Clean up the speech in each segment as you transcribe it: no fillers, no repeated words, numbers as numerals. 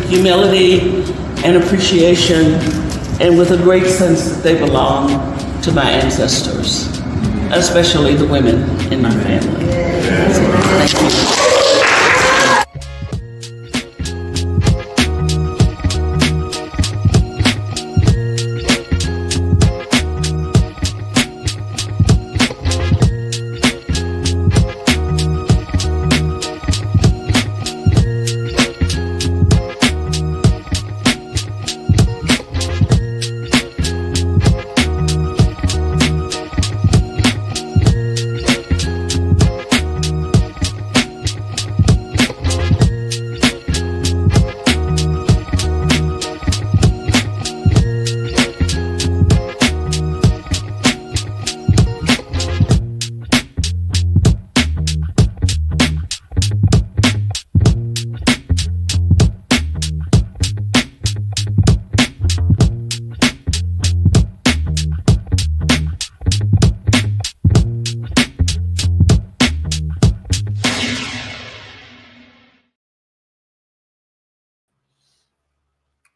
humility and appreciation, and with a great sense that they belong to my ancestors, especially the women in my family. Thank you.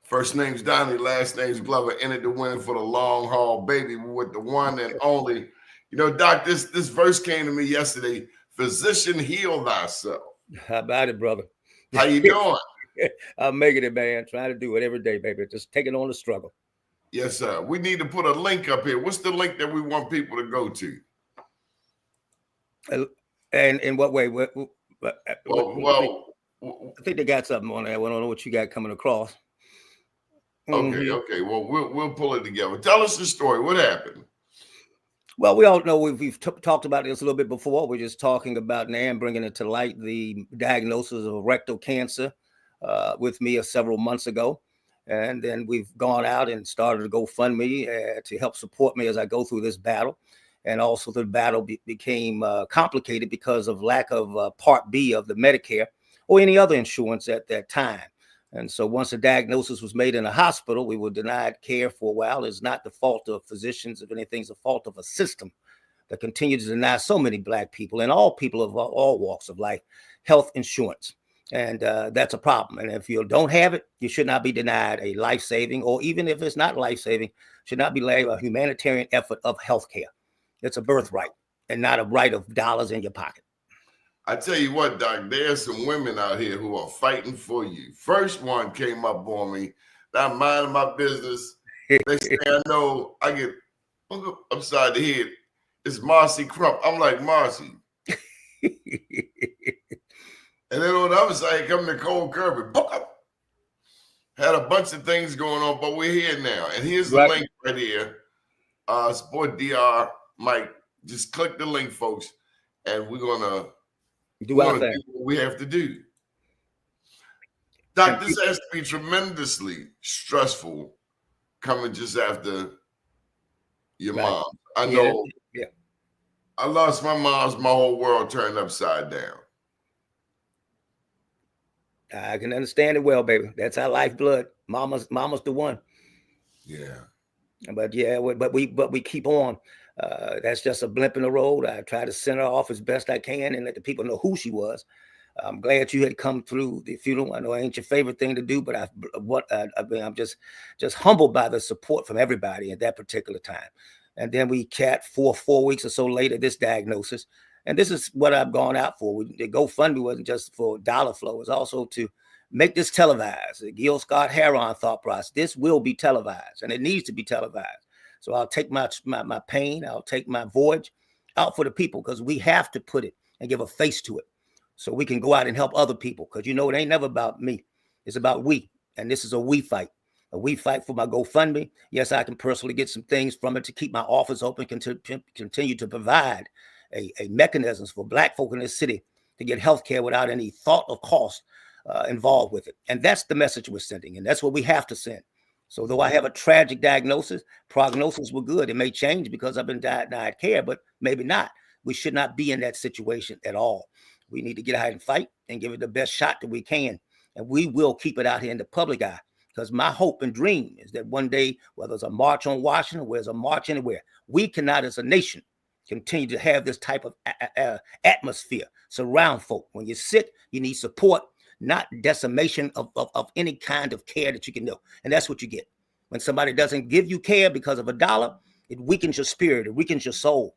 First name's Doni, last name's Glover. Entered the win for the long haul, baby, with the one and only. You know, Doc, this verse came to me yesterday. Physician, heal thyself. How about it, brother? How you doing? I'm making it, man. Trying to do it every day, baby. Just taking on the struggle. Yes, sir. We need to put a link up here. What's the link that we want people to go to? And in what way? Well, I think they got something on there. I don't know what you got coming across. Okay. Well, we'll pull it together. Tell us the story. What happened? Well, we all know we've talked about this a little bit before. We're just talking about now bringing it to light, the diagnosis of rectal cancer with me several months ago. And then we've gone out and started a GoFundMe to help support me as I go through this battle. And also the battle became complicated because of lack of Part B of the Medicare or any other insurance at that time. And so once a diagnosis was made in a hospital, we were denied care for a while. It's not the fault of physicians. If anything, it's the fault of a system that continues to deny so many Black people and all people of all walks of life health insurance. And that's a problem. And if you don't have it, you should not be denied a life-saving, or even if it's not life-saving, should not be denied a humanitarian effort of healthcare. It's a birthright and not a right of dollars in your pocket. I tell you what, Doc, there's some women out here who are fighting for you. First one came up on me. I'm minding my business. Next thing I know, I get upside the head. It's Marcy Crump. I'm like, Marcy. And then on the other side, come Nicole Kirby. Had a bunch of things going on, but we're here now. And here's the link right here. Support DR Mike. Just click the link, folks, and we're going to do what we have to do. Doc, this has to be tremendously stressful coming just after your mom. I know. Yeah. I lost my mom's, my whole world turned upside down. I can understand it well, baby. That's our lifeblood. Mama's the one. Yeah. But yeah, but we keep on. That's just a blimp in the road. I try to send her off as best I can and let the people know who she was. I'm glad you had come through the funeral. I know it ain't your favorite thing to do, but I'm just humbled by the support from everybody at that particular time. And then we cat 4 weeks or so later, this diagnosis. And this is what I've gone out for. The GoFundMe wasn't just for dollar flow. It's also to make this televised. The Gil Scott Heron thought process. This will be televised, and it needs to be televised. So I'll take my pain, I'll take my voyage out for the people, because we have to put it and give a face to it so we can go out and help other people. Because, you know, it ain't never about me. It's about we. And this is a we fight. A we fight for my GoFundMe. Yes, I can personally get some things from it to keep my office open, continue to provide a mechanisms for Black folk in this city to get health care without any thought of cost involved with it. And that's the message we're sending. And that's what we have to send. So though I have a tragic diagnosis, prognosis were good. It may change because I've been denied care, but maybe not. We should not be in that situation at all. We need to get out and fight and give it the best shot that we can. And we will keep it out here in the public eye, because my hope and dream is that one day, whether it's a march on Washington, whether it's a march anywhere, we cannot as a nation continue to have this type of atmosphere surround folk. When you're sick, you need support. not decimation of any kind of care that you can do. And that's what you get. When somebody doesn't give you care because of $1, it weakens your spirit, it weakens your soul.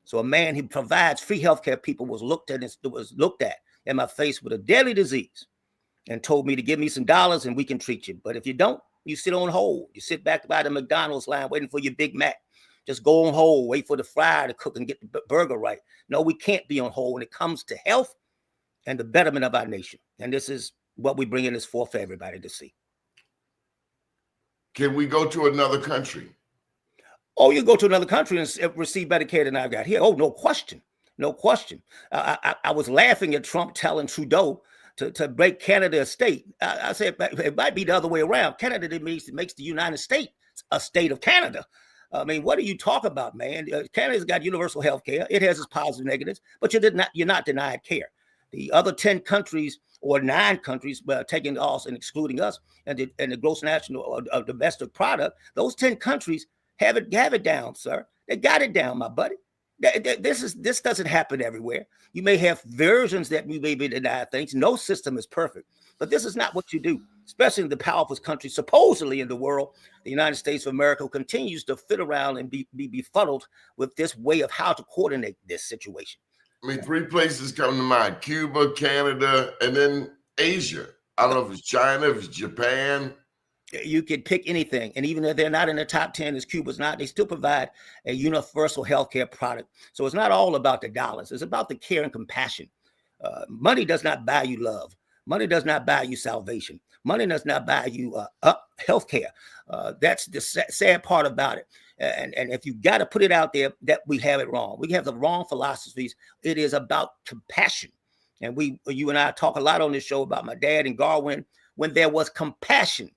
So a man who provides free healthcare, people was looked at in my face with a deadly disease and told me to give me some dollars and we can treat you. But if you don't, you sit on hold. You sit back by the McDonald's line waiting for your Big Mac. Just go on hold, wait for the fryer to cook and get the burger right. No, we can't be on hold when it comes to health and the betterment of our nation. And this is what we bring in this forth for everybody to see. Can we go to another country? Oh, you go to another country and receive better care than I've got here. Oh, no question. No question. I was laughing at Trump telling Trudeau to break Canada a state. I said it might be the other way around. Canada makes the United States a state of Canada. I mean, what do you talk about, man? Canada's got universal health care. It has its positives and negatives, but you're not denied care. The other 10 countries or 9 countries, taking us and excluding us, and the gross national or domestic product, those 10 countries have it down, sir. They got it down, my buddy. This doesn't happen everywhere. You may have versions that we may be denied things. No system is perfect, but this is not what you do, especially in the powerful country supposedly in the world. The United States of America continues to fit around and be befuddled with this way of how to coordinate this situation. I mean, 3 places come to mind: Cuba, Canada, and then Asia. I don't know if it's China, if it's Japan. You could pick anything. And even if they're not in the top 10, as Cuba's not, they still provide a universal healthcare product. So it's not all about the dollars. It's about the care and compassion. Money does not buy you love. Money does not buy you salvation. Money does not buy you healthcare. That's the sad part about it. And if you got to put it out there, that we have it wrong. We have the wrong philosophies. It is about compassion. And you and I talk a lot on this show about my dad and Garwin. When there was compassion,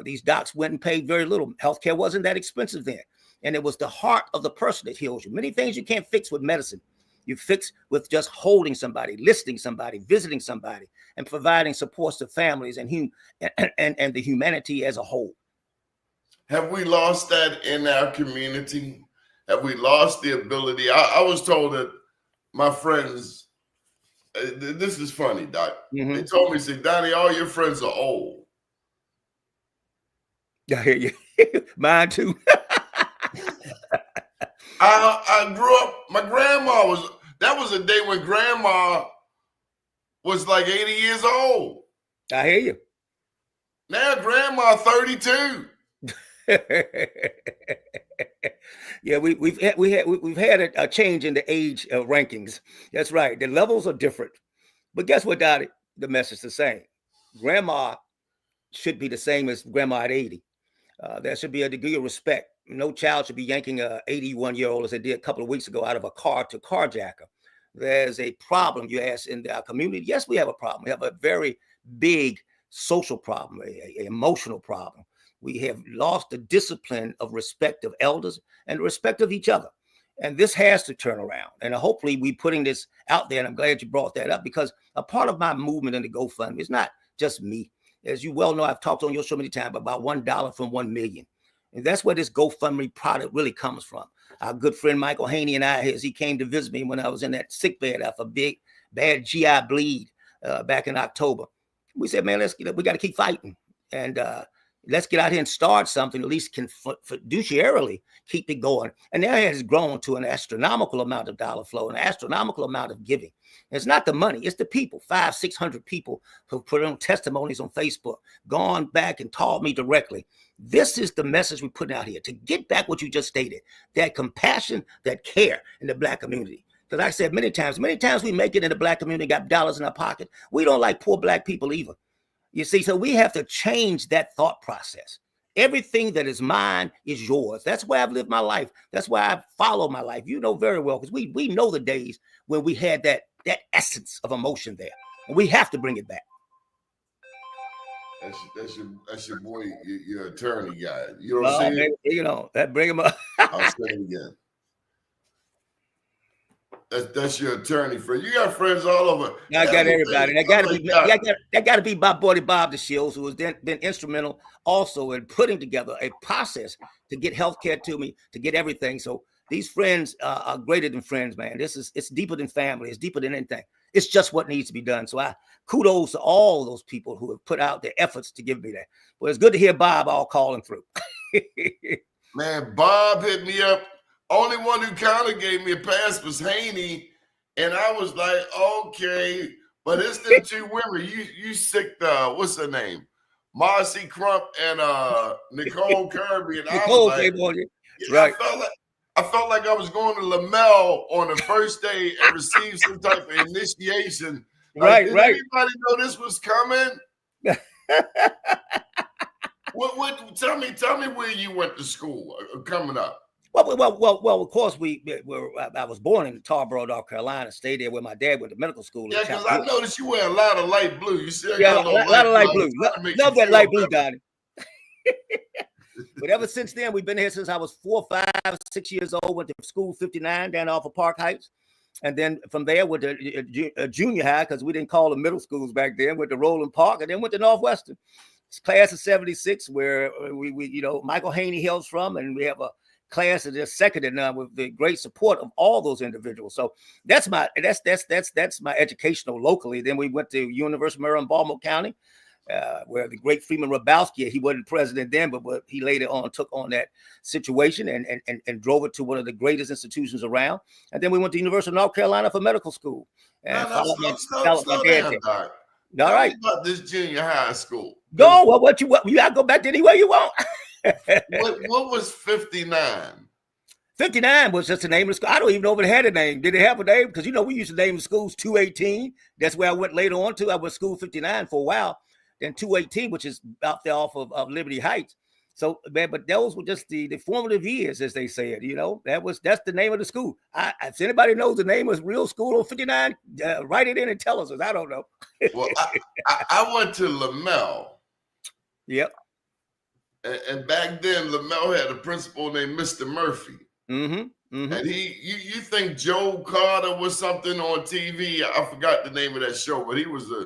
these docs went and paid very little. Healthcare wasn't that expensive then. And it was the heart of the person that heals you. Many things you can't fix with medicine. You fix with just holding somebody, listening somebody, visiting somebody, and providing supports to families and the humanity as a whole. Have we lost that in our community? Have we lost the ability? I was told that my friends, this is funny, Doc. Mm-hmm. They told me, say, Donnie, all your friends are old. I hear you. Mine too. I grew up, my grandma that was a day when grandma was like 80 years old. I hear you. Now grandma 32. Yeah, we've had a change in the age rankings. That's right. The levels are different. But guess what, Dottie? The message is the same. Grandma should be the same as grandma at 80. There should be a degree of respect. No child should be yanking a 81-year-old as they did a couple of weeks ago out of a car to carjacker. There's a problem, you ask, in our community. Yes, we have a problem. We have a very big social problem, a emotional problem. We have lost the discipline of respect of elders and respect of each other. And this has to turn around. And hopefully we're putting this out there. And I'm glad you brought that up, because a part of my movement in the GoFundMe is not just me. As you well know, I've talked on your show many times about $1 from 1 million. And that's where this GoFundMe product really comes from. Our good friend Michael Haney and I, he came to visit me when I was in that sick bed after a bad GI bleed back in October. We said, man, we got to keep fighting. And let's get out here and start something, at least can fiduciarily keep it going. And now it has grown to an astronomical amount of dollar flow, an astronomical amount of giving. It's not the money, it's the people, 500-600 people who put on testimonies on Facebook, gone back and taught me directly. This is the message we're putting out here, to get back what you just stated, that compassion, that care in the Black community. Because I said many times we make it in the Black community, got dollars in our pocket. We don't like poor Black people either. You see, so we have to change that thought process. Everything that is mine is yours. That's why I've lived my life. That's why I follow my life. You know very well, because we know the days when we had that essence of emotion there. And we have to bring it back. That's your boy, your attorney guy. You know what I'm saying? You know, that bring him up. I'll say it again. That's your attorney friend. You got friends all over. I got everybody. That got to be my buddy Bob DeShields, who has been instrumental also in putting together a process to get healthcare to me, to get everything. So these friends are greater than friends, man. It's deeper than family. It's deeper than anything. It's just what needs to be done. So I kudos to all those people who have put out their efforts to give me that. But it's good to hear Bob all calling through. Man, Bob hit me up. Only one who kind of gave me a pass was Haney. And I was like, okay. But it's the two women. You sick, what's her name? Marcy Crump and Nicole Kirby. And I was like, right. I felt like I was going to Lamel on the first day and received some type of initiation. Like, did anybody know this was coming? What? Tell me where you went to school coming up. Well. Of course, I was born in Tarboro, North Carolina. Stayed there where my dad went to medical school. Yeah, because I noticed you wear a lot of light blue. You see, a lot of light blue. Love that light blue, Doni. But ever since then, we've been here since I was 4, 5, 6 years old. Went to school 59 down off of Park Heights. And then from there, went to junior high, because we didn't call them middle schools back then. Went to Roland Park, and then went to Northwestern. It's class of 76, where we Michael Haney hails from, and we have a class that is second to none with the great support of all those individuals. So that's my educational locally. Then we went to University of Maryland, Baltimore County, where the great Freeman Rabowski, he wasn't president then, but he later on took on that situation and drove it to one of the greatest institutions around. And then we went to University of North Carolina for medical school. And slow down, Doc. All right. About this junior high school. Go. Well, you gotta go back to anywhere you want. What was 59? 59 was just the name of the school. I don't even know if it had a name. Did it have a name? Because we used to name the schools 218. That's where I went later on to. I went to school 59 for a while. Then 218, which is out there off of Liberty Heights. So, man, but those were just the formative years, as they said. That's the name of the school. If anybody knows the name of real school on 59, write it in and tell us. I don't know. Well, I went to Lamel. Yep. And back then, Lamel had a principal named Mr. Murphy. Mm-hmm. Mm-hmm. And you think Joe Carter was something on TV? I forgot the name of that show, but he was a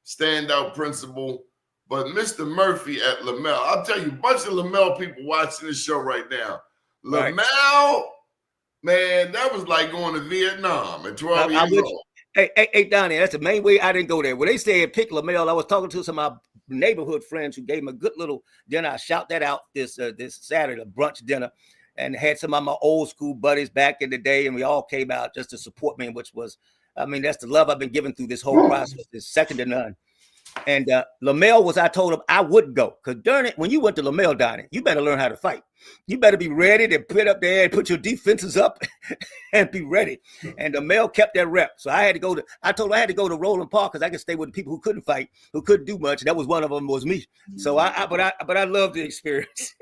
standout principal. But Mr. Murphy at Lamel, I'll tell you, a bunch of Lamel people watching this show right now. Lamel, man, that was like going to Vietnam at 12 years old. Hey, Donnie, that's the main way I didn't go there. When they said pick Lamel, I was talking to some of my neighborhood friends who gave me a good little dinner. I shout that out this Saturday, a brunch dinner, and had some of my old school buddies back in the day, and we all came out just to support me, which was, that's the love I've been given through this whole process. It's second to none. And Lamel I told him I wouldn't go, because during it, when you went to Lamel, Donnie, you better learn how to fight. You better be ready to put up there and put your defenses up and be ready. And Lamel kept that rep. So I told him I had to go to Roland Park because I could stay with the people who couldn't fight, who couldn't do much. That was one of them, was me. So but I loved the experience.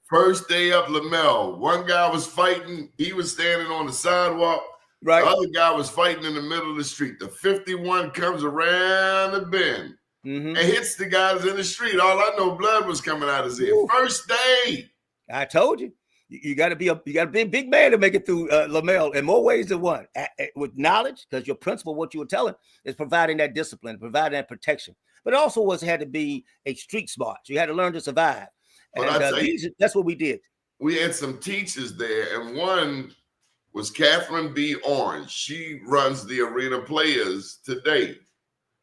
First day up Lamel, one guy was fighting. He was standing on the sidewalk. Right. The other guy was fighting in the middle of the street. The 51 comes around the bend and hits the guys in the street. All I know, blood was coming out of his head. First day. I told you. You got to be a big man to make it through Lamel in more ways than one. With knowledge, because your principal, what you were telling, is providing that discipline, providing that protection. But it also had to be a street smart. You had to learn to survive. And that's what we did. We had some teachers there, and one was Catherine B. Orange. She runs the Arena Players today.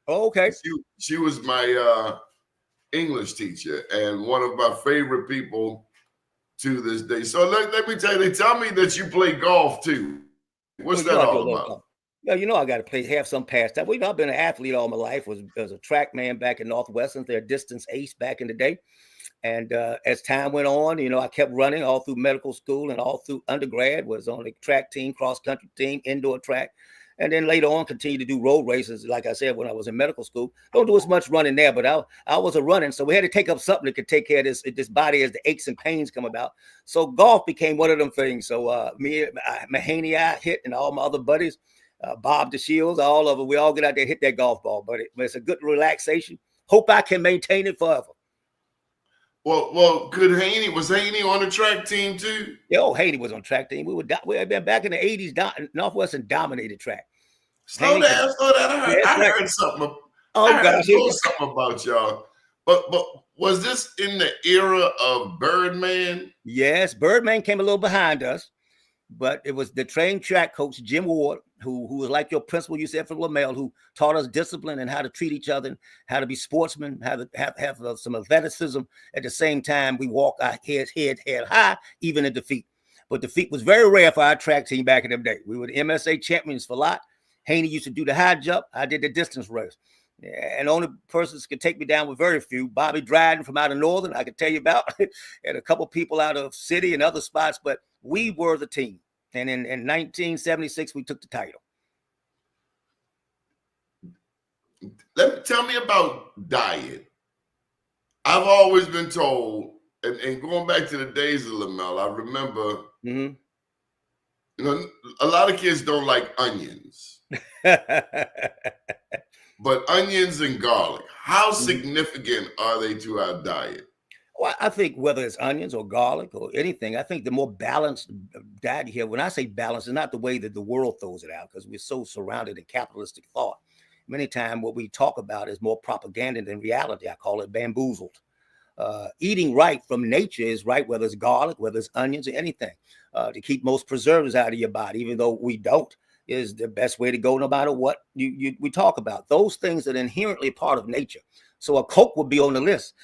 Oh, okay. She was my English teacher and one of my favorite people to this day. So let me tell you, they tell me that you play golf too. What's that all about? Yeah, I got to have some pastime. I've been an athlete all my life. Was a track man back in Northwestern. They're a distance ace back in the day. And as time went on, I kept running all through medical school and all through undergrad. Was on the track team, cross country team, indoor track. And then later on, continued to do road races. Like I said, when I was in medical school, don't do as much running there, but I was a running. So we had to take up something that could take care of this body as the aches and pains come about. So golf became one of them things. So Mahaney, I hit, and all my other buddies, Bob DeShields, all of them, we all get out there and hit that golf ball. But it's a good relaxation. Hope I can maintain it forever. Well, was Haney on the track team too? Yeah, Haney was on track team. We had been back in the 80s. Northwestern dominated track. Slow down. I heard something. I heard something about y'all. But was this in the era of Birdman? Yes, Birdman came a little behind us. but it was the trained track coach, Jim Ward, who was like your principal, you said, from Lamel, who taught us discipline and how to treat each other, and how to be sportsmen, how to have some athleticism. At the same time, we walk our head high, even in defeat. But defeat was very rare for our track team back in the day. We were the MSA champions for a lot. Haney used to do the high jump. I did the distance race. And only persons could take me down with very few. Bobby Dryden from out of Northern, I could tell you about, and a couple people out of city and other spots, but we were the team. And in 1976, we took the title. Tell me about diet. I've always been told, and going back to the days of Lamel, I remember, you know, a lot of kids don't like onions. But onions and garlic, how significant are they to our diet? Well, I think whether it's onions or garlic or anything, I think the more balanced diet here, when I say balanced, it's not the way that the world throws it out, because we're so surrounded in capitalistic thought. Many times what we talk about is more propaganda than reality. I call it bamboozled. Eating right from nature is right, whether it's garlic, whether it's onions or anything, to keep most preservatives out of your body, even though we don't, is the best way to go no matter what we talk about. Those things that are inherently part of nature. So a Coke would be on the list.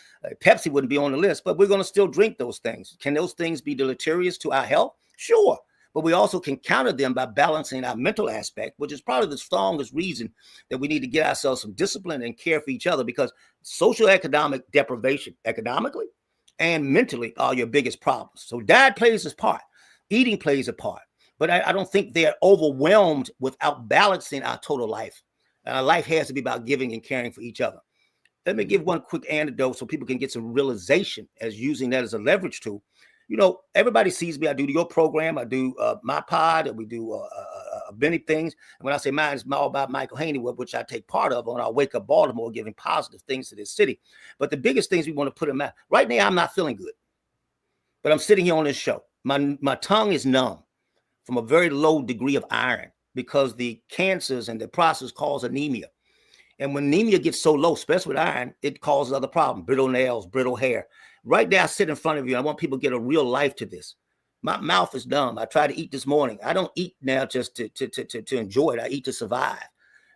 Pepsi wouldn't be on the list, but we're going to still drink those things. Can those things be deleterious to our health? Sure. But we also can counter them by balancing our mental aspect, which is probably the strongest reason that we need to get ourselves some discipline and care for each other, because social economic deprivation, economically and mentally, are your biggest problems. So diet plays its part. Eating plays a part. But I don't think they're overwhelmed without balancing our total life. Our life has to be about giving and caring for each other. Let me give one quick anecdote so people can get some realization as using that as a leverage tool. You know, everybody sees me. I do your program. I do my pod. And we do many things. And when I say mine, it's all about Michael Haney, which I take part of on our Wake Up Baltimore, giving positive things to this city. But the biggest things we want to put in mind. Right now, I'm not feeling good. But I'm sitting here on this show. My tongue is numb from a very low degree of iron, because the cancers and the process cause anemia. And when anemia gets so low, especially with iron, it causes other problems, brittle nails, brittle hair. Right now, I sit in front of you. I want people to get a real life to this. My mouth is numb. I tried to eat this morning. I don't eat now just to enjoy it. I eat to survive,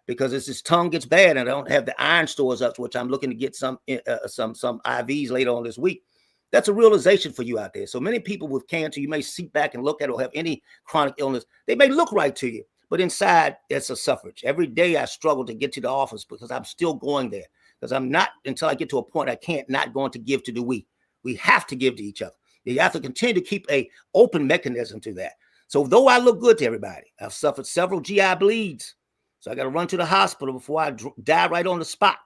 because as this tongue gets bad and I don't have the iron stores up, which I'm looking to get some IVs later on this week. That's a realization for you out there. So many people with cancer, you may sit back and look at or have any chronic illness. They may look right to you, but inside, it's a suffrage. Every day I struggle to get to the office because I'm still going there, because I'm not, until I get to a point I can't not going to give to the we. We have to give to each other. You have to continue to keep a open mechanism to that. So though I look good to everybody, I've suffered several GI bleeds. So I got to run to the hospital before I die right on the spot.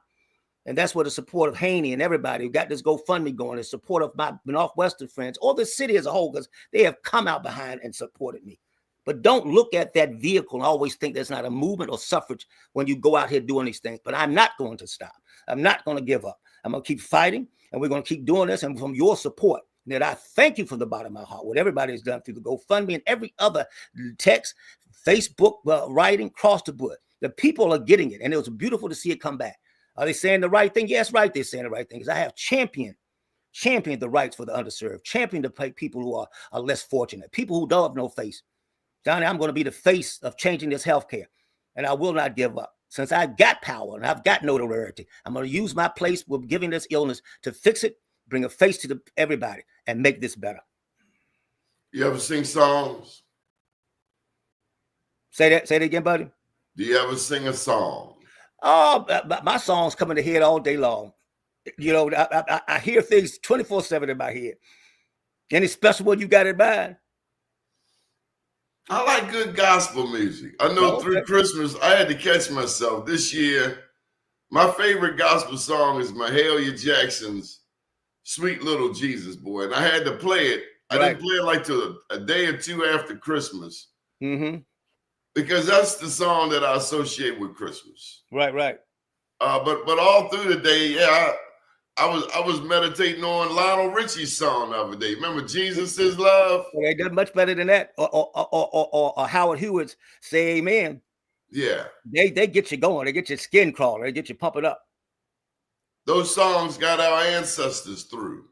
And that's where the support of Haney and everybody who got this GoFundMe going, the support of my Northwestern friends, or the city as a whole, because they have come out behind and supported me. But don't look at that vehicle and always think there's not a movement or suffrage when you go out here doing these things. But I'm not going to stop. I'm not going to give up. I'm going to keep fighting, and we're going to keep doing this. And from your support, that I thank you from the bottom of my heart, what everybody's done through the GoFundMe and every other text, Facebook, writing, across the board. The people are getting it, and it was beautiful to see it come back. Are they saying the right thing? Yes, right. They're saying the right thing. Because I have championed the rights for the underserved, championed the people who are less fortunate, people who don't have no face. Johnny, I'm going to be the face of changing this healthcare, and I will not give up. Since I've got power and I've got notoriety, I'm going to use my place with giving this illness to fix it, bring a face to everybody, and make this better. You ever sing songs? Say that again, buddy. Do you ever sing a song? Oh, my songs come in the head all day long. You know, I hear things 24/7 in my head. Any special one you got in mind? I like good gospel music. I know through Christmas, I had to catch myself this year. My favorite gospel song is Mahalia Jackson's Sweet Little Jesus Boy. And I had to play it. I didn't play it like till a day or two after Christmas. Mm-hmm. Because that's the song that I associate with Christmas. Right. But all through the day, I was meditating on Lionel Richie's song the other day. Remember Jesus is Love? Well, they done much better than that. Or Howard Hewitt's Say Amen. Yeah. They get you going. They get your skin crawling. They get you pumping up. Those songs got our ancestors through,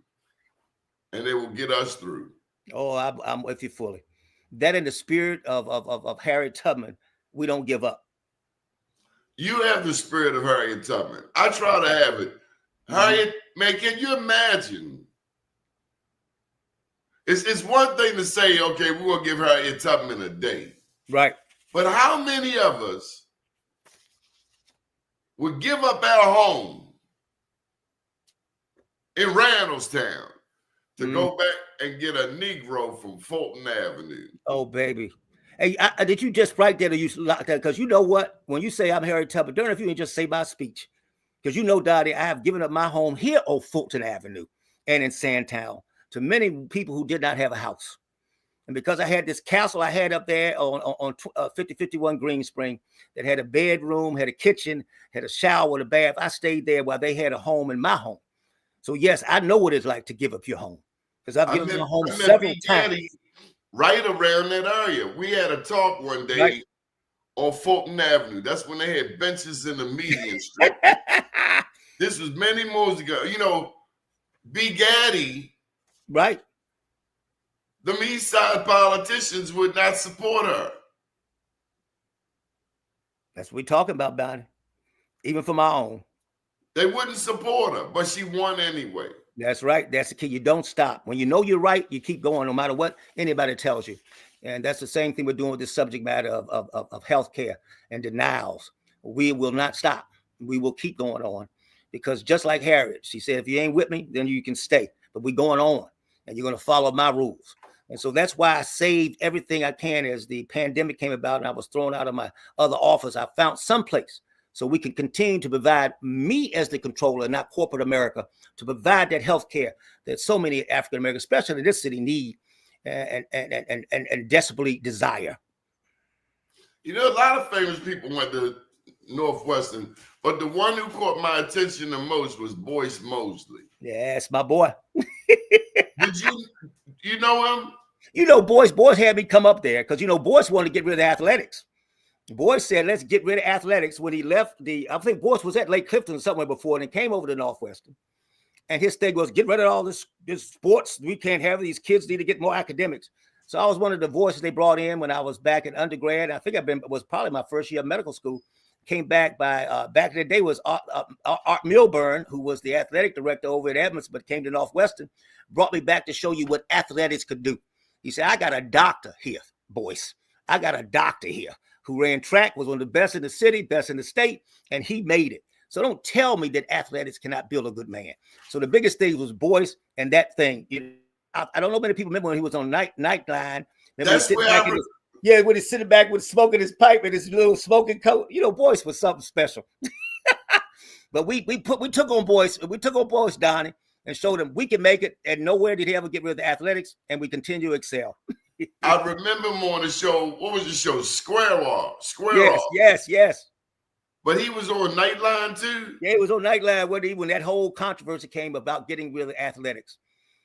and they will get us through. Oh, I'm with you fully. that in the spirit of Harriet Tubman, we don't give up. You have the spirit of Harriet Tubman. I try to have it. Harriet, man, can you imagine? It's one thing to say, okay, we're going to give Harriet Tubman a day. Right. But how many of us would give up our home in Randallstown to go back and get a Negro from Fulton Avenue? Oh, baby. Hey, did you just write that or you like that? Because you know what? When you say I'm Harriet Tubman, don't know if you can just say my speech. Because you know, Dottie, I have given up my home here on Fulton Avenue and in Sandtown to many people who did not have a house. And because I had this castle I had up there on 5051 Green Spring that had a bedroom, had a kitchen, had a shower, a bath, I stayed there while they had a home in my home. So, yes, I know what it's like to give up your home because I've given my home several times. Right around that area. We had a talk one day on Fulton Avenue. That's when they had benches in the median strip. This was many moons ago. You know, B. Gaddy, right? The East Side politicians would not support her. That's what we're talking about, Bonnie. Even for my own. They wouldn't support her, but she won anyway. That's right. That's the key. You don't stop. When you know you're right, you keep going no matter what anybody tells you. And that's the same thing we're doing with this subject matter of healthcare and denials. We will not stop. We will keep going on because just like Harriet, she said, if you ain't with me, then you can stay. But we're going on and you're going to follow my rules. And so that's why I saved everything I can as the pandemic came about and I was thrown out of my other office. I found someplace so we can continue to provide me as the controller, not corporate America, to provide that health care that so many African Americans, especially in this city, need and desperately desire. You know, a lot of famous people went to Northwestern, but the one who caught my attention the most was Boyce Mosley. Yes, my boy. Did you know him? You know, Boyce had me come up there because, you know, Boyce wanted to get rid of athletics. Boyce said, let's get rid of athletics. When he left I think Boyce was at Lake Clifton somewhere before and then came over to Northwestern. And his thing was, get rid of all this sports. We can't have these kids need to get more academics. So I was one of the voices they brought in when I was back in undergrad. I think was probably my first year of medical school. Came back back in the day was Art Milburn, who was the athletic director over at Edmonds, but came to Northwestern, brought me back to show you what athletics could do. He said, I got a doctor here, Boyce. I got a doctor here who ran track, was one of the best in the city, best in the state, and he made it. So don't tell me that athletics cannot build a good man. So the biggest thing was Boyce and that thing. I don't know many people remember when he was on Nightline. That's where when he's sitting back with smoking his pipe and his little smoking coat. You know, Boyce was something special. But we took on Boyce. We took on Boyce, Donnie, and showed him we can make it. And nowhere did he ever get rid of the athletics, and we continue to excel. I remember him on the show. What was the show? Square Off. Yes. But he was on Nightline too? Yeah, he was on Nightline when that whole controversy came about getting rid of athletics.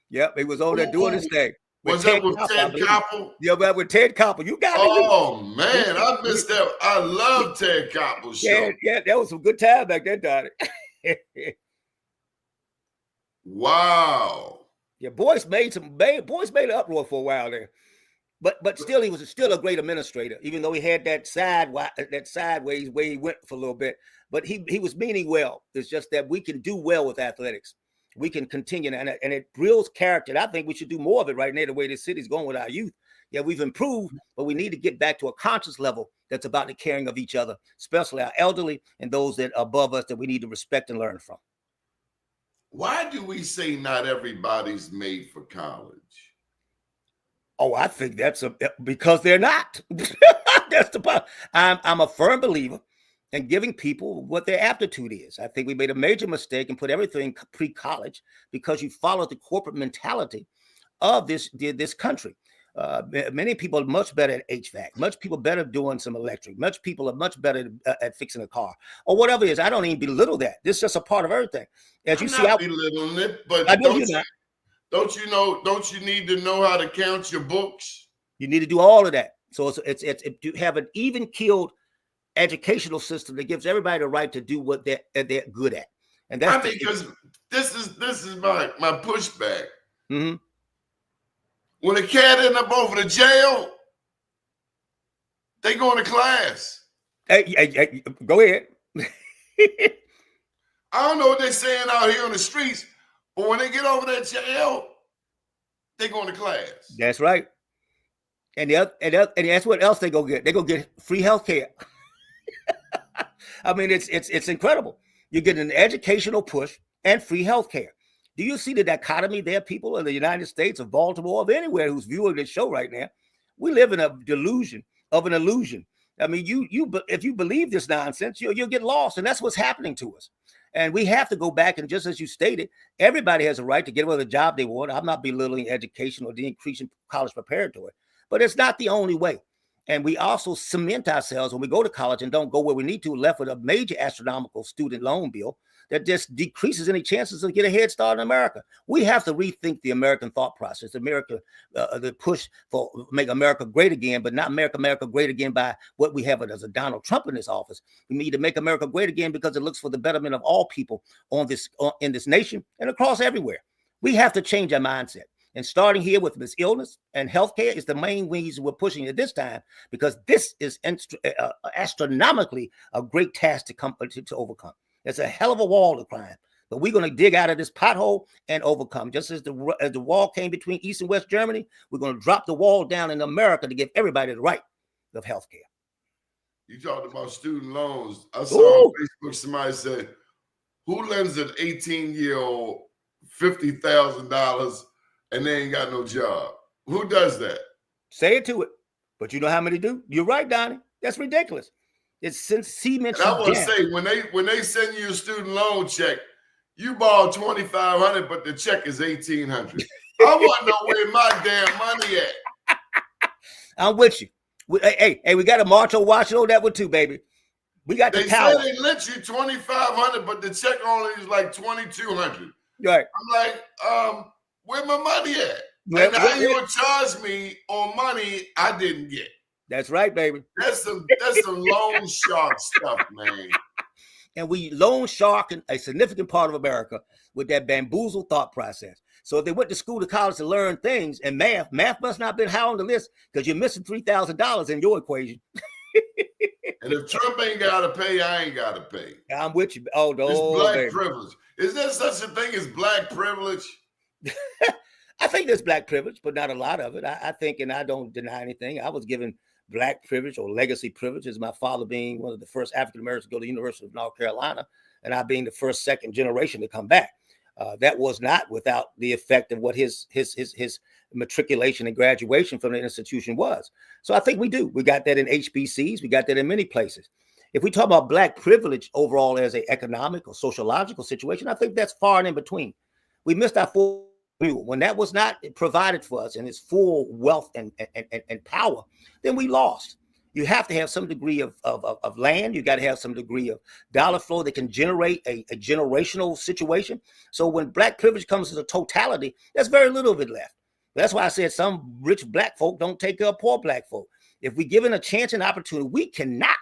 Yep, he was on there doing his thing. Was that with Ted Koppel? Yeah, but with Ted Koppel. You got it. Oh, man, I missed that. I love Ted Koppel's show. Yeah, that was some good time back then, Donnie. Wow. Yeah, Boyce made an uproar for a while there. But still, he was still a great administrator, even though he had that sideways way he went for a little bit. But he was meaning well. It's just that we can do well with athletics. We can continue, and it builds character. And I think we should do more of it right now, the way this city's going with our youth. Yeah, we've improved, but we need to get back to a conscious level that's about the caring of each other, especially our elderly and those that are above us that we need to respect and learn from. Why do we say not everybody's made for college? Oh, I think that's because they're not. That's the part. I'm a firm believer in giving people what their aptitude is. I think we made a major mistake and put everything pre-college because you followed the corporate mentality of this country. Many people are much better at HVAC. Much people better doing some electric. Much people are much better at fixing a car or whatever it is. I don't even belittle that. This is just a part of everything. As you see, I'm not belittling it, but don't you need to know how to count your books? You need to do all of that. So it's to have an even keeled educational system that gives everybody the right to do what they're good at. And that's because this is my pushback. Mm-hmm. When a cat ended up over to jail, They going to class. Hey, go ahead. I don't know what they're saying out here on the streets, but when they get over that jail, they going to class. That's right. And that's what else they go get. They go get free health care. I mean, it's incredible. You get an educational push and free health care. Do you see the dichotomy there, people in the United States, of Baltimore, of anywhere who's viewing this show right now? We live in a delusion of an illusion. I mean, if you believe this nonsense, you'll get lost, and that's what's happening to us. And we have to go back, and just as you stated, everybody has a right to get whatever job they want. I'm not belittling education or the increasing college preparatory, but it's not the only way. And we also cement ourselves when we go to college and don't go where we need to, left with a major astronomical student loan bill that just decreases any chances of get a head start in America. We have to rethink the American thought process, the push for make America great again, but not make America great again by what we have as a Donald Trump in this office. We need to make America great again because it looks for the betterment of all people in this nation and across everywhere. We have to change our mindset. And starting here with this illness and healthcare is the main reason we're pushing it this time, because this is astronomically a great task to overcome. It's a hell of a wall to climb, but we're going to dig out of this pothole and overcome. Just as the wall came between East and West Germany, we're going to drop the wall down in America to give everybody the right of healthcare. You talked about student loans. I saw on Facebook somebody said, who lends an 18-year-old $50,000 and they ain't got no job? Who does that? Say it to it. But you know how many do? You're right, Donnie. That's ridiculous. It's since cement. And I want to say, when they send you a student loan check, you borrow $2,500, but the check is $1,800. I want to know where my damn money at. I'm with you. Hey, we got to march on Washington on that one too, baby. We got the power. They said they lent you $2,500, but the check only is like $2,200. Right. I'm like, where my money at? And now you would charge me on money I didn't get. That's right, baby. That's some loan shark stuff, man. And we loan shark a significant part of America with that bamboozled thought process. So if they went to school to college to learn things and math must not have been high on the list because you're missing $3,000 in your equation. And if Trump ain't got to pay, I ain't got to pay. I'm with you. Oh, no. It's black privilege. Is there such a thing as black privilege? I think there's black privilege, but not a lot of it. I think, and I don't deny anything, I was given black privilege or legacy privilege as my father being one of the first African-Americans to go to the University of North Carolina, and I being the second generation to come back. That was not without the effect of what his matriculation and graduation from the institution was. So I think we do. We got that in HBCs. We got that in many places. If we talk about black privilege overall as an economic or sociological situation, I think that's far and in between. We missed our full view. When that was not provided for us in its full wealth and power, then we lost. You have to have some degree of land. You got to have some degree of dollar flow that can generate a generational situation. So when black privilege comes as a totality, there's very little of it left. That's why I said some rich black folk don't take care of poor black folk. If we given a chance and opportunity, we cannot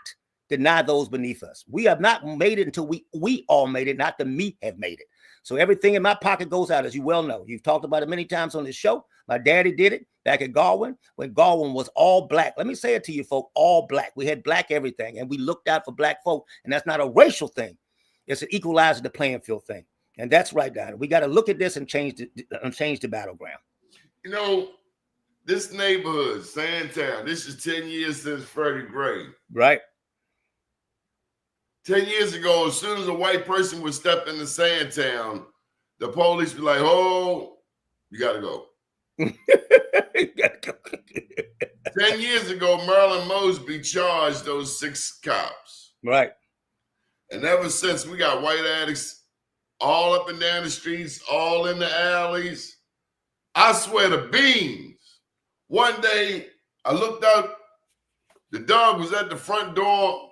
deny those beneath us. We have not made it until we all made it, not the me have made it. So everything in my pocket goes out, as you well know. You've talked about it many times on this show. My daddy did it back at Galwin when Galwin was all black. Let me say it to you, folk, all black. We had black everything, and we looked out for black folk, and that's not a racial thing. It's an equalizer the playing field thing. And that's right, Donnie. We got to look at this and change the battleground. You know, this neighborhood, Sandtown, this is 10 years since Freddie Gray. Right. 10 years ago, as soon as a white person would step into Sandtown, the police be like, oh, you got to go. 10 years ago, Marilyn Mosby charged those 6 cops. Right. And ever since, we got white addicts all up and down the streets, all in the alleys. I swear to beans. One day, I looked out. The dog was at the front door.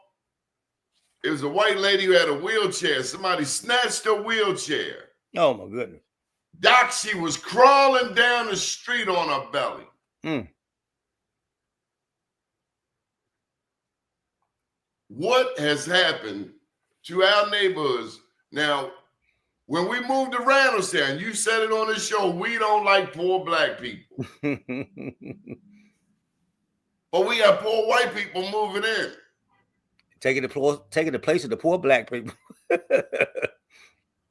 It was a white lady who had a wheelchair. Somebody snatched her wheelchair. Oh, my goodness. Doc, she was crawling down the street on her belly. Mm. What has happened to our neighborhoods? Now, when we moved to Randallstown, you said it on the show, we don't like poor black people. But we got poor white people moving in. Taking the place of the poor black people.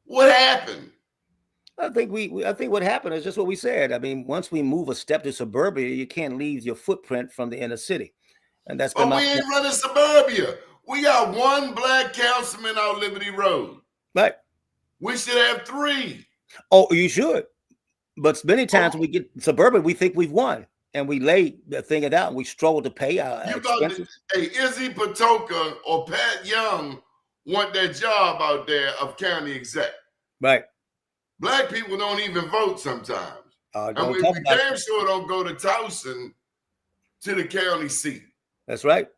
What happened? I think what happened is just what we said. I mean, once we move a step to suburbia, you can't leave your footprint from the inner city. And that's been But we ain't running suburbia. We got one black councilman out Liberty Road. Right. We should have 3. Oh, you should. But many times when we get suburban, we think we've won. And we lay the thing out and we struggle to pay our expenses. Hey, Izzy Patoka or Pat Young want that job out there of county exec. Right. Black people don't even vote sometimes. And we damn sure don't go to Towson to the county seat. That's right.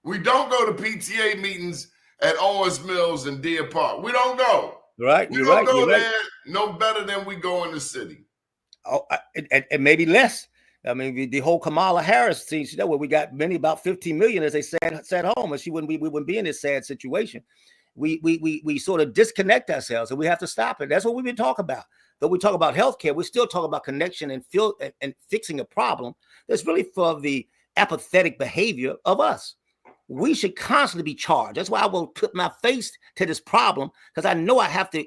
We don't go to PTA meetings at Owens Mills and Deer Park. We don't go. Right. We don't go there no better than we go in the city. Oh, and maybe less. I mean, the whole Kamala Harris thing, you know, where we got about 15 million, as they sat home, and we wouldn't be in this sad situation. We sort of disconnect ourselves, and we have to stop it. That's what we've been talking about. Though we talk about healthcare, we still talk about connection and fixing a problem that's really for the apathetic behavior of us. We should constantly be charged. That's why I will put my face to this problem, because I know I have to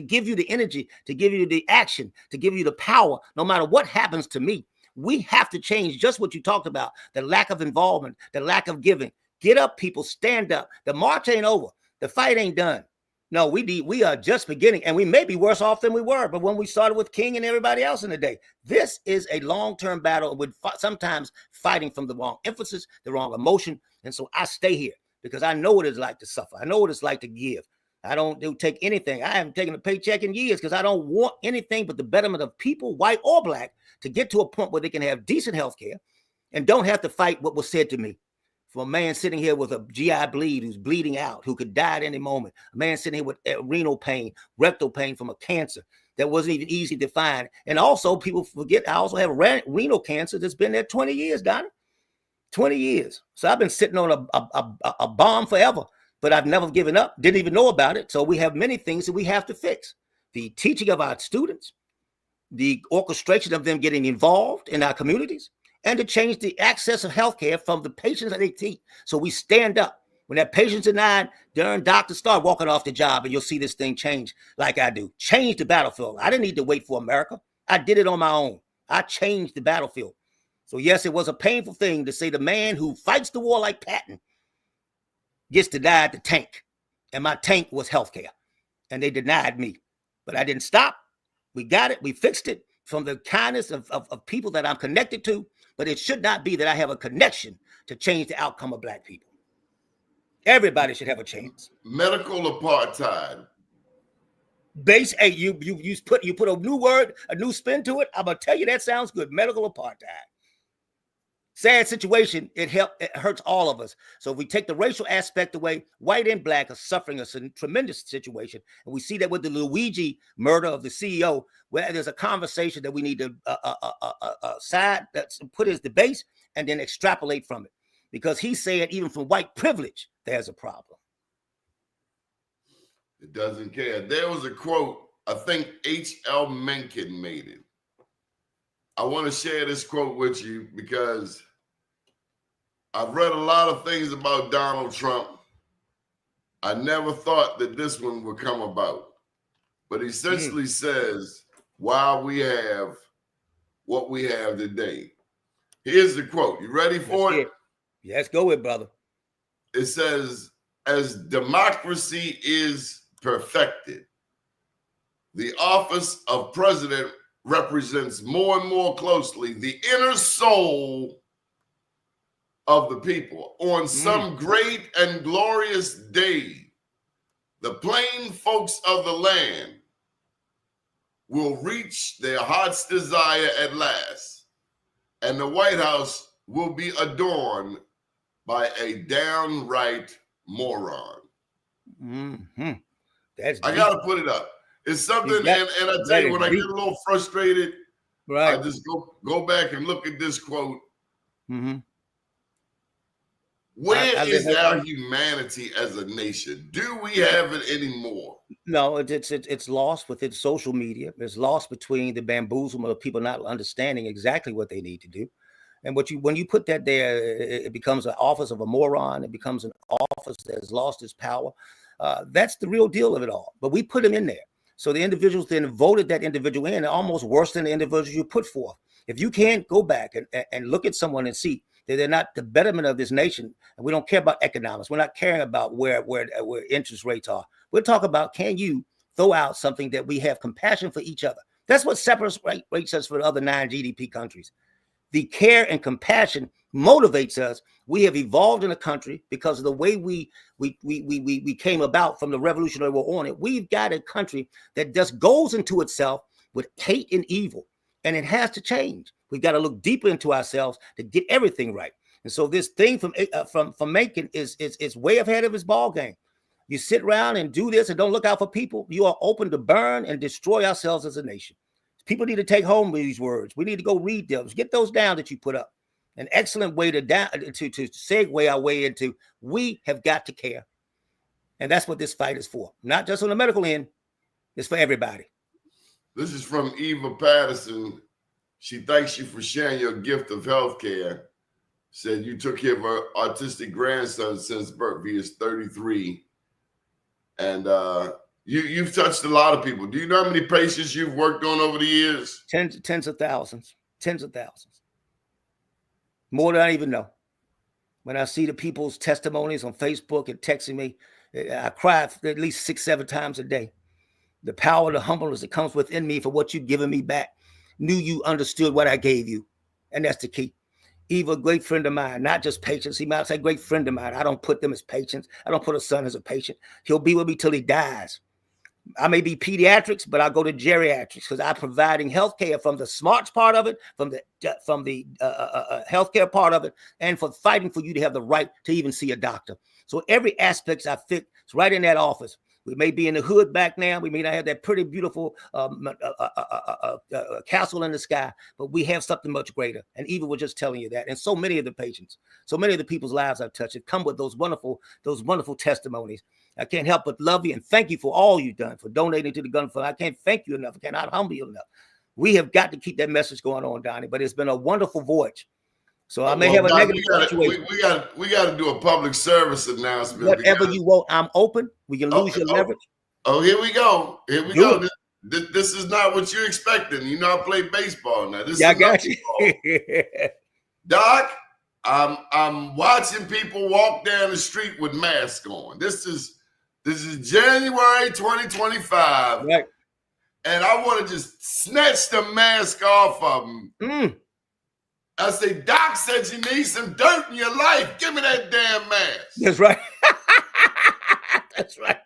give you the energy, to give you the action, to give you the power, no matter what happens to me. We have to change just what you talked about, the lack of involvement, the lack of giving. Get up, people, stand up. The march ain't over. The fight ain't done. No, we are just beginning, and we may be worse off than we were, but when we started with King and everybody else in the day. This is a long-term battle with sometimes fighting from the wrong emphasis, the wrong emotion, and so I stay here because I know what it's like to suffer. I know what it's like to give. I don't take anything. I haven't taken a paycheck in years because I don't want anything but the betterment of people, white or black, to get to a point where they can have decent health care and don't have to fight what was said to me. For a man sitting here with a GI bleed who's bleeding out, who could die at any moment, a man sitting here with renal pain, rectal pain from a cancer that wasn't even easy to find. And also, people forget, I also have renal cancer that's been there 20 years, Doni. 20 years. So I've been sitting on a bomb forever, but I've never given up, didn't even know about it. So we have many things that we have to fix. The teaching of our students, the orchestration of them getting involved in our communities, and to change the access of healthcare from the patients that they treat. So we stand up. When that patient's denied, darn doctors start walking off the job, and you'll see this thing change like I do. Change the battlefield. I didn't need to wait for America. I did it on my own. I changed the battlefield. So yes, it was a painful thing to say the man who fights the war like Patton gets to die at the tank. And my tank was healthcare. And they denied me. But I didn't stop. We got it. We fixed it from the kindness of people that I'm connected to. But it should not be that I have a connection to change the outcome of black people. Everybody should have a chance. Medical apartheid. Base, hey, you put a new word, a new spin to it. I'm gonna tell you that sounds good. Medical apartheid. Sad situation. It hurts all of us. So if we take the racial aspect away, white and black are suffering a tremendous situation, and we see that with the Luigi murder of the CEO, where there's a conversation that we need to side that's put as the base and then extrapolate from it, because he said even from white privilege there's a problem. It doesn't care. There was a quote. I think H.L. Mencken made it. I want to share this quote with you because I've read a lot of things about Donald Trump. I never thought that this one would come about. But he essentially says, why we have what we have today. Here's the quote. You ready for it? Yes, go with, brother. It says, as democracy is perfected, the office of president represents more and more closely the inner soul of the people. On some great and glorious day, the plain folks of the land will reach their heart's desire at last, and the White House will be adorned by a downright moron. That's I deep. gotta put it up. It's something, and I tell you, when I get a little frustrated, right, I just go back and look at this quote. Where is our humanity as a nation? Do we have it anymore? No, it's lost within social media. It's lost between the bamboozlement of people not understanding exactly what they need to do. And when you put that there, it becomes an office of a moron. It becomes an office that has lost its power. That's the real deal of it all. But we put him in there. So the individuals then voted that individual in, almost worse than the individuals you put forth. If you can't go back and look at someone and see that they're not the betterment of this nation, and we don't care about economics, we're not caring about where interest rates are. We'll talk about, can you throw out something that we have compassion for each other? That's what separates us from the other 9 GDP countries. The care and compassion motivates us. We have evolved in a country because of the way we came about from the Revolutionary War on it. We've got a country that just goes into itself with hate and evil, and it has to change. We've got to look deeper into ourselves to get everything right. And so this thing from Macon is way ahead of his ball game. You sit around and do this and don't look out for people, you are open to burn and destroy ourselves as a nation. People need to take home these words. We need to go read them. Get those down that you put up. An excellent way to segue our way into, we have got to care. And that's what this fight is for. Not just on the medical end. It's for everybody. This is from Eva Patterson. She thanks you for sharing your gift of healthcare. Said you took care of her autistic grandson since birth. He is 33. And you've touched a lot of people. Do you know how many patients you've worked on over the years? Tens of thousands. More than I even know. When I see the people's testimonies on Facebook and texting me, I cry at least 6-7 times a day. The power, the humbleness that comes within me for what you've given me back. Knew you understood what I gave you. And that's the key. Eva, a great friend of mine, not just patients. He might say great friend of mine. I don't put them as patients. I don't put a son as a patient. He'll be with me till he dies. I may be pediatrics, but I'll go to geriatrics because I'm providing healthcare from the smarts part of it, from the healthcare part of it, and for fighting for you to have the right to even see a doctor. So every aspect I fit is right in that office. We may be in the hood back now. We may not have that pretty beautiful castle in the sky, but we have something much greater. And Eva was just telling you that. And so many of the patients, so many of the people's lives I've touched have come with those wonderful testimonies. I can't help but love you and thank you for all you've done, for donating to the gun fund. I can't thank you enough. I cannot humble you enough. We have got to keep that message going on, Donnie, but it's been a wonderful voyage. So I may have a negative situation. We got to do a public service announcement. Whatever you want, I'm open. We can lose your leverage. Oh, here we go. Go. This is not what you're expecting. You know, I play baseball now. I got you. Doc, I'm watching people walk down the street with masks on. This is January 2025. Right. And I want to just snatch the mask off of them. I say, Doc said you need some dirt in your life. Give me that damn mask. That's right. That's right.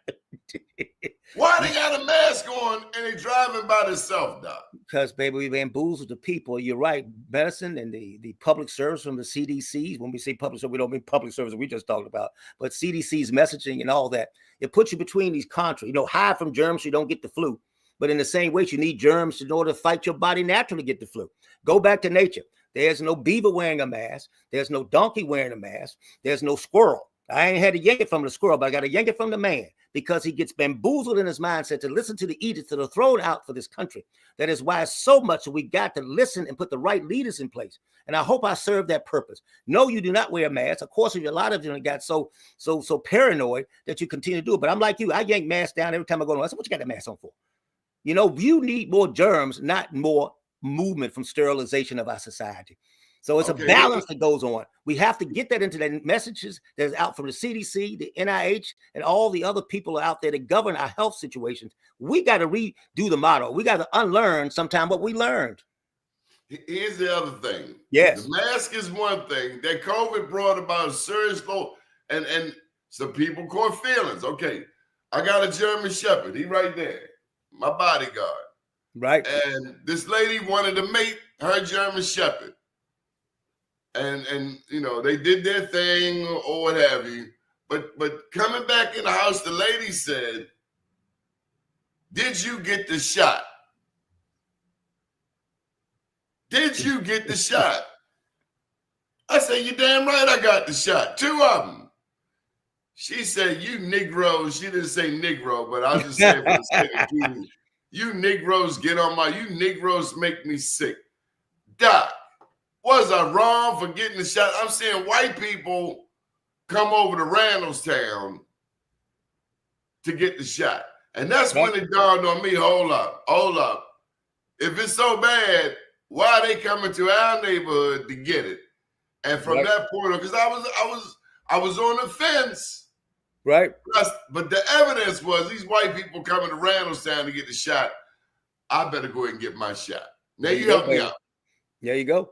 Why they got a mask on and they driving by themselves, Doc? Because, baby, we bamboozled the people. You're right. Medicine and the public service from the CDCs. When we say public service, we don't mean public service we just talked about, but CDC's messaging and all that. It puts you between these countries. You know, hide from germs so you don't get the flu. But in the same way, you need germs in order to fight your body naturally to get the flu. Go back to nature. There's no beaver wearing a mask. There's no donkey wearing a mask. There's no squirrel. I ain't had to yank it from the squirrel, but I got to yank it from the man because he gets bamboozled in his mindset to listen to the edicts that are thrown out for this country. That is why so much we got to listen and put the right leaders in place. And I hope I serve that purpose. No, you do not wear a mask. Of course, a lot of you got so paranoid that you continue to do it. But I'm like you. I yank masks down every time I go on. I said, what you got that mask on for? You know, you need more germs, not more movement from sterilization of our society. So it's a balance that goes on. We have to get that into the messages that's out from the CDC, the NIH, and all the other people out there that govern our health situations. We got to redo the model. We got to unlearn sometime what we learned. Here's the other thing. Yes. The mask is one thing. That COVID brought about a serious low, and some people caught feelings. Okay, I got a German Shepherd. He right there, my bodyguard. Right. And this lady wanted to mate her German Shepherd. And you know, they did their thing or what have you. But coming back in the house, the lady said, did you get the shot? Did you get the shot? I said, you damn right I got the shot. 2 of them. She said, you Negroes. She didn't say Negro, but I'll just say for the sake of keeping. You Negroes get on my, you Negroes make me sick. Doc, Was I wrong for getting the shot? I'm seeing white people come over to Randallstown to get the shot. And that's when it dawned on me, hold up. If it's so bad, why are they coming to our neighborhood to get it? And from that point on, because I was on the fence. Right. But the evidence was these white people coming to Randallstown to get the shot. I better go ahead and get my shot. Now you help me out. There you go.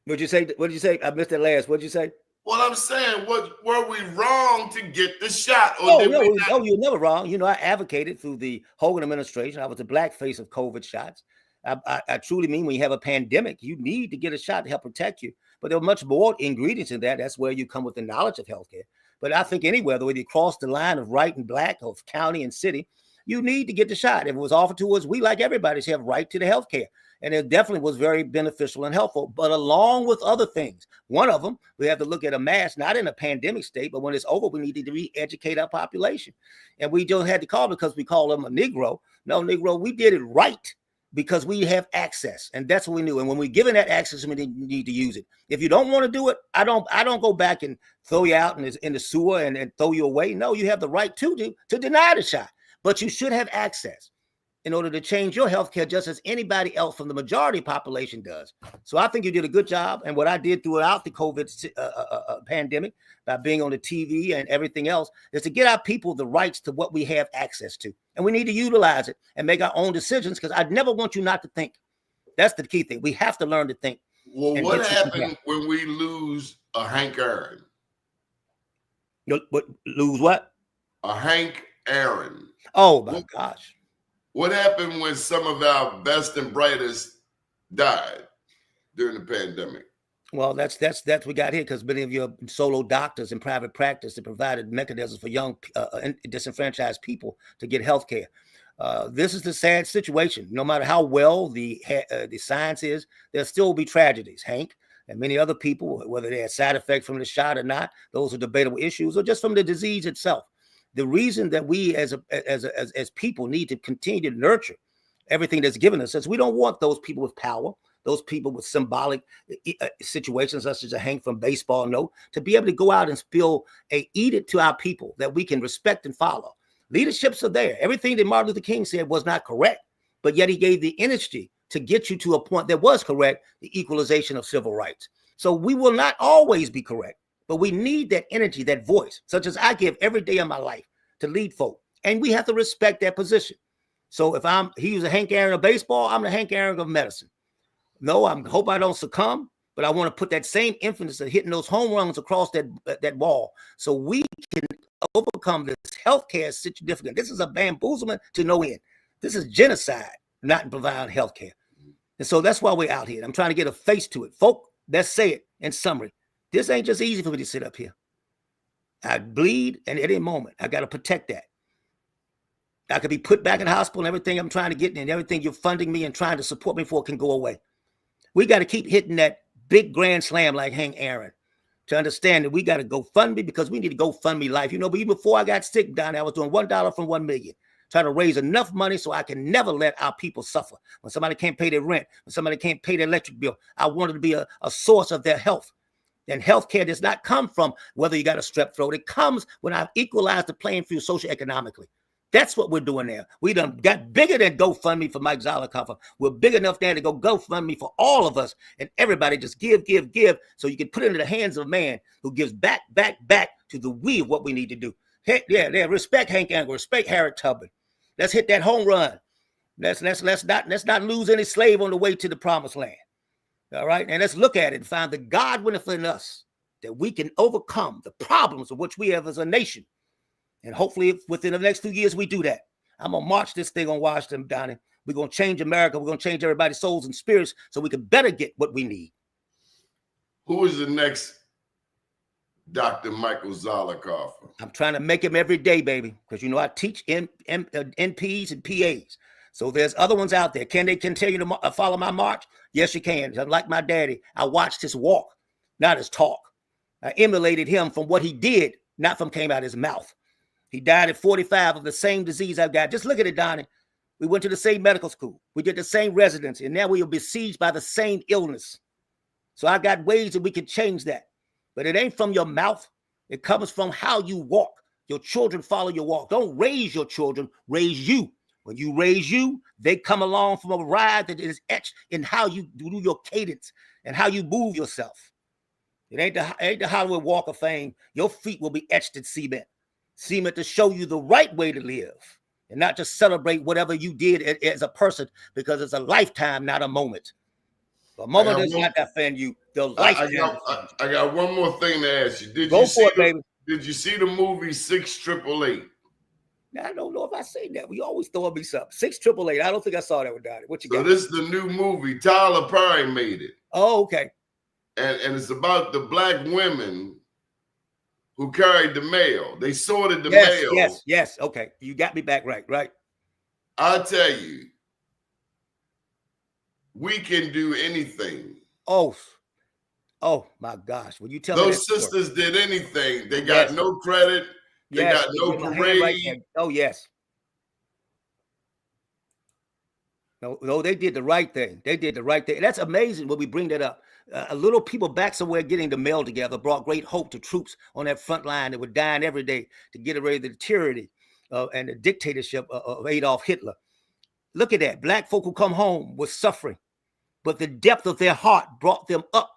What'd you say? I missed that last. What'd you say? Well, I'm saying, were we wrong to get the shot? Oh, no, you're never wrong. You know, I advocated through the Hogan administration. I was the black face of COVID shots. I truly mean when you have a pandemic, you need to get a shot to help protect you. But there are much more ingredients in that. That's where you come with the knowledge of healthcare. But I think anywhere, whether you cross the line of right and black, of county and city, you need to get the shot. If it was offered to us, we, like everybody, should have right to the healthcare. And it definitely was very beneficial and helpful, but along with other things. One of them, we have to look at a mask, not in a pandemic state, but when it's over, we need to re-educate our population. And we don't have to call because we call them a Negro. No, Negro, we did it right because we have access. And that's what we knew. And when we're given that access, we need to use it. If you don't want to do it, I don't go back and throw you out in the sewer and throw you away. No, you have the right to deny the shot, but you should have access in order to change your healthcare just as anybody else from the majority population does. So I think you did a good job. And what I did throughout the COVID pandemic by being on the TV and everything else is to get our people the rights to what we have access to. And we need to utilize it and make our own decisions because I never want you not to think. That's the key thing. We have to learn to think. Well, what happened when we lose a Hank Aaron? Lose what? A Hank Aaron. Oh, my gosh. What happened when some of our best and brightest died during the pandemic? Well, that's we got here because many of your solo doctors in private practice that provided mechanisms for young disenfranchised people to get health care. This is the sad situation. No matter how well the science is, there'll still be tragedies. Hank and many other people, whether they had side effects from the shot or not, those are debatable issues, or just from the disease itself. The reason that we as people need to continue to nurture everything that's given us is we don't want those people with power, those people with symbolic situations such as a Hank from baseball note, to be able to go out and spill a edict to our people that we can respect and follow. Leaderships are there. Everything that Martin Luther King said was not correct, but yet he gave the energy to get you to a point that was correct, the equalization of civil rights. So we will not always be correct. But we need that energy, that voice, such as I give every day of my life to lead folk. And we have to respect that position. So if he was a Hank Aaron of baseball, I'm the Hank Aaron of medicine. No, I hope I don't succumb, but I want to put that same emphasis of hitting those home runs across that wall so we can overcome this healthcare situation. This is a bamboozlement to no end. This is genocide, not providing healthcare. And so that's why we're out here. I'm trying to get a face to it. Folk, let's say it in summary. This ain't just easy for me to sit up here. I bleed, and at any moment, I got to protect that. I could be put back in the hospital and everything I'm trying to get and everything you're funding me and trying to support me for can go away. We got to keep hitting that big grand slam like Hank Aaron to understand that we got to go fund me because we need to go fund me life. You know, but even before I got sick down there, I was doing $1 from 1 million, trying to raise enough money so I can never let our people suffer. When somebody can't pay their rent, when somebody can't pay their electric bill, I wanted to be a source of their health. And healthcare does not come from whether you got a strep throat. It comes when I've equalized the playing field socioeconomically. That's what we're doing now. We done got bigger than GoFundMe for Mike Zollicoffer. We're big enough now to go GoFundMe for all of us. And everybody just give. So you can put it into the hands of a man who gives back to the we of what we need to do. Hey, yeah, respect Hank Aaron, respect Harriet Tubman. Let's hit that home run. Let's not lose any slave on the way to the promised land. All right. And let's look at it and find the God within us that we can overcome the problems of which we have as a nation. And hopefully within the next few years, we do that. I'm going to march this thing on Washington, Doni. We're going to change America. We're going to change everybody's souls and spirits so we can better get what we need. Who is the next Dr. Michael Zollicoffer? I'm trying to make him every day, baby, because, you know, I teach NPs and PAs. So there's other ones out there. Can they continue to follow my march? Yes, you can. Like my daddy, I watched his walk, not his talk. I emulated him from what he did, not from came out of his mouth. He died at 45 of the same disease I've got. Just look at it, Doni. We went to the same medical school. We did the same residency, and now we are besieged by the same illness. So I got ways that we can change that. But it ain't from your mouth. It comes from how you walk. Your children follow your walk. Don't raise your children, raise you. When you raise you, they come along from a ride that is etched in how you do your cadence and how you move yourself. It ain't the Hollywood Walk of Fame. Your feet will be etched in cement. Cement to show you the right way to live and not just celebrate whatever you did as a person, because it's a lifetime, not a moment. A moment does not defend you. The lifetime. I got one more thing to ask you. Did you see the movie 688? Now, I don't know if I seen that. We always throw me something. 688. I don't think I saw that with Doni. What you got? So this is the new movie. Tyler Perry made it. Oh, okay. And it's about the black women who carried the mail. They sorted the mail. Yes. Okay. You got me back right. I'll tell you, we can do anything. Oh my gosh. When you tell those sisters did anything, they got no credit. They got no parade. Right. Oh, yes. No, they did the right thing. They did the right thing. That's amazing when we bring that up. A little people back somewhere getting the mail together brought great hope to troops on that front line that were dying every day to get rid of the tyranny and the dictatorship of Adolf Hitler. Look at that. Black folk who come home with suffering, but the depth of their heart brought them up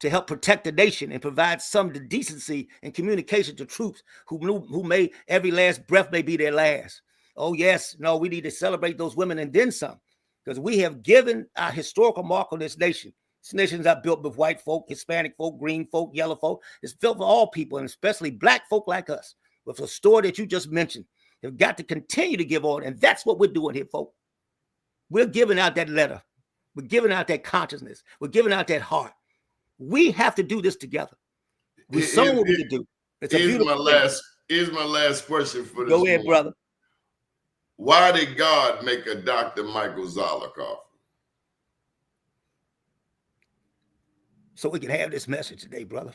to help protect the nation and provide some decency and communication to troops who may every last breath may be their last. Oh, yes. No, we need to celebrate those women and then some, because we have given our historical mark on this nation. This nation is not built with white folk, Hispanic folk, green folk, yellow folk. It's built for all people, and especially black folk like us. With the story that you just mentioned, they've got to continue to give on, and that's what we're doing here, folk. We're giving out that letter. We're giving out that consciousness. We're giving out that heart. We have to do this together. We so what we can do. Here's my last question for this. Go ahead, brother. Why did God make a Dr. Michael Zollicoffer? So we can have this message today, brother.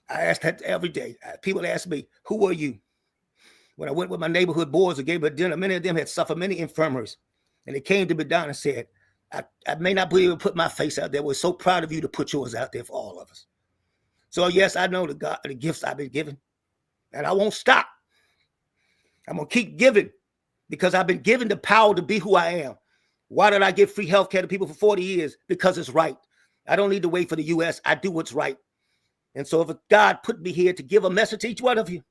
I ask that every day. People ask me, who are you? When I went with my neighborhood boys and gave them a dinner, many of them had suffered many infirmaries. And they came to me down and said, I may not be able to put my face out there. We're so proud of you to put yours out there for all of us. So yes, I know the gifts I've been given, and I won't stop. I'm going to keep giving because I've been given the power to be who I am. Why did I give free health care to people for 40 years? Because it's right. I don't need to wait for the U.S. I do what's right. And so if God put me here to give a message to each one of you,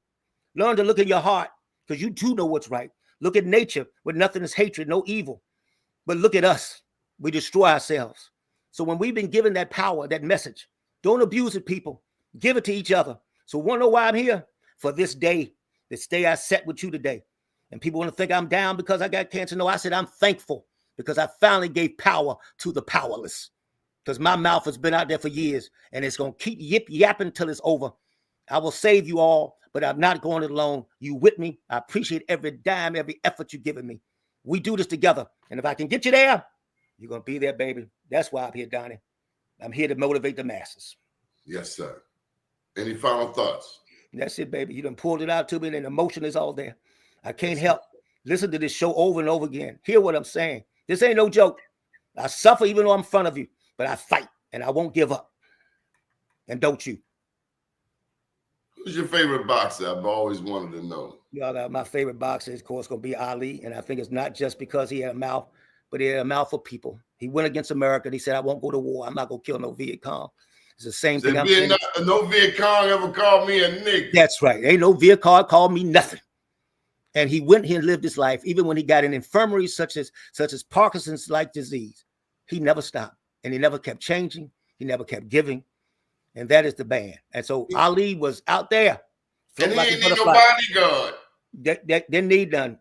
learn to look in your heart because you do know what's right. Look at nature where nothing is hatred, no evil. But look at us. We destroy ourselves. So when we've been given that power, that message, don't abuse it, people. Give it to each other. So want to know why I'm here? For this day I set with you today. And people want to think I'm down because I got cancer. No, I said I'm thankful because I finally gave power to the powerless. Because my mouth has been out there for years and it's going to keep yapping until it's over. I will save you all, but I'm not going it alone. You with me. I appreciate every dime, every effort you've given me. We do this together. And if I can get you there, you're going to be there, baby. That's why I'm here, Doni. I'm here to motivate the masses. Yes, sir. Any final thoughts? That's it, baby. You done pulled it out to me and the emotion is all there. I can't help. Listen to this show over and over again. Hear what I'm saying. This ain't no joke. I suffer even though I'm in front of you, but I fight and I won't give up. And don't you. Who's your favorite boxer? I've always wanted to know. Yeah, my favorite boxer is, of course, going to be Ali. And I think it's not just because he had a mouth, but he had a mouth for people. He went against America and he said, I won't go to war. I'm not going to kill no Viet Cong. It's the same thing. No Viet Cong ever called me a nigga. That's right. Ain't no Viet Cong called me nothing. And he went here and lived his life, even when he got in infirmaries such as Parkinson's-like disease. He never stopped. And he never kept changing. He never kept giving. And that is the band. And so Ali was out there. And he didn't need no bodyguard. Didn't need none.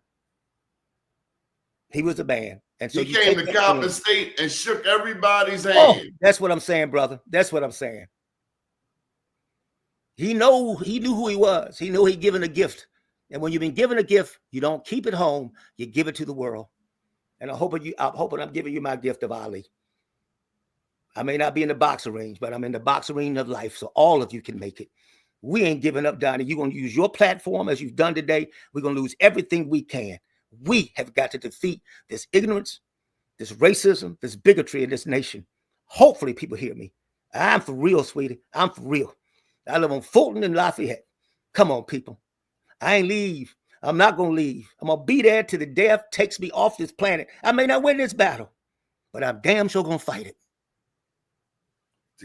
He was a band. And so he came to Compton State and shook everybody's hand. Oh, that's what I'm saying, brother. That's what I'm saying. He knew who he was. He knew he'd given a gift. And when you've been given a gift, you don't keep it home. You give it to the world. And I'm hoping I'm giving you my gift of Ali. I may not be in the boxing range, but I'm in the boxing ring of life. So all of you can make it. We ain't giving up, Doni. You're going to use your platform as you've done today. We're going to lose everything we can. We have got to defeat this ignorance, this racism, this bigotry in this nation. Hopefully people hear me. I'm for real, sweetie. I'm for real. I live on Fulton and Lafayette. Come on, people. I ain't leave. I'm not going to leave. I'm going to be there till the death takes me off this planet. I may not win this battle, but I'm damn sure going to fight it.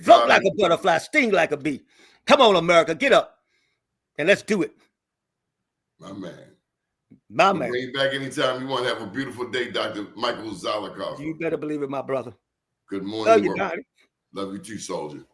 Float like a butterfly, sting like a bee. Come on, America, get up and let's do it. My man. My man. Bring you back anytime you want to have a beautiful day, Dr. Michael Zollicoffer. You better believe it, my brother. Good morning. Love you, Doni. Love you too, soldier.